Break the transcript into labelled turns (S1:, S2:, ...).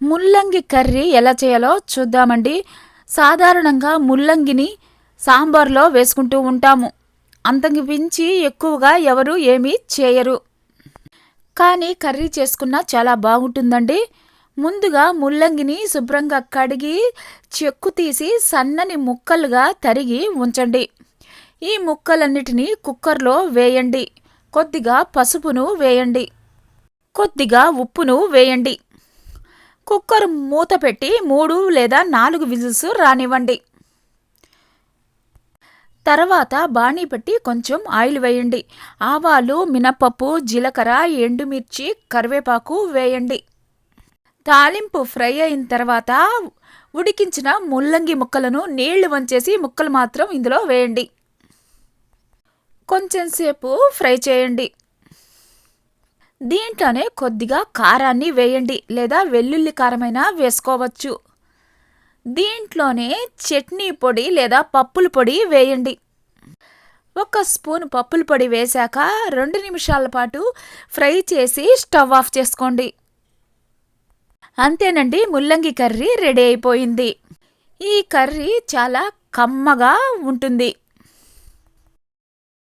S1: ముల్లంగి కర్రీ ఎలా చేయాలో చూద్దామండి. సాధారణంగా ముల్లంగిని సాంబార్లో వేసుకుంటూ ఉంటాము. అంతకు మించి ఎక్కువగా ఎవరు ఏమీ చేయరు. కానీ కర్రీ చేసుకున్నా చాలా బాగుంటుందండి. ముందుగా ముల్లంగిని శుభ్రంగా కడిగి చెక్కు తీసి సన్నని ముక్కలుగా తరిగి ఉంచండి. ఈ ముక్కలన్నిటినీ కుక్కర్లో వేయండి. కొద్దిగా పసుపును వేయండి. కొద్దిగా ఉప్పును వేయండి. కుక్కర్ మూత పెట్టి 3 లేదా 4 విజిల్స్ రానివ్వండి. తర్వాత బాణీ పెట్టి కొంచెం ఆయిల్ వేయండి. ఆవాలు, మినపప్పు, జీలకర్ర, ఎండుమిర్చి, కరివేపాకు వేయండి. తాలింపు ఫ్రై అయిన తర్వాత ఉడికించిన ముల్లంగి ముక్కలను నీళ్లు వంచేసి ముక్కలు మాత్రం ఇందులో వేయండి. కొంచెం సేపు ఫ్రై చేయండి. దీంట్లోనే కొద్దిగా కారాన్ని వేయండి, లేదా వెల్లుల్లి కారమైనా వేసుకోవచ్చు. దీంట్లోనే చట్నీ పొడి లేదా పప్పుల పొడి వేయండి. 1 స్పూన్ పప్పుల పొడి వేశాక 2 నిమిషాల పాటు ఫ్రై చేసి స్టవ్ ఆఫ్ చేసుకోండి. అంతేనండి, ముల్లంగి కర్రీ రెడీ అయిపోయింది. ఈ కర్రీ చాలా కమ్మగా ఉంటుంది.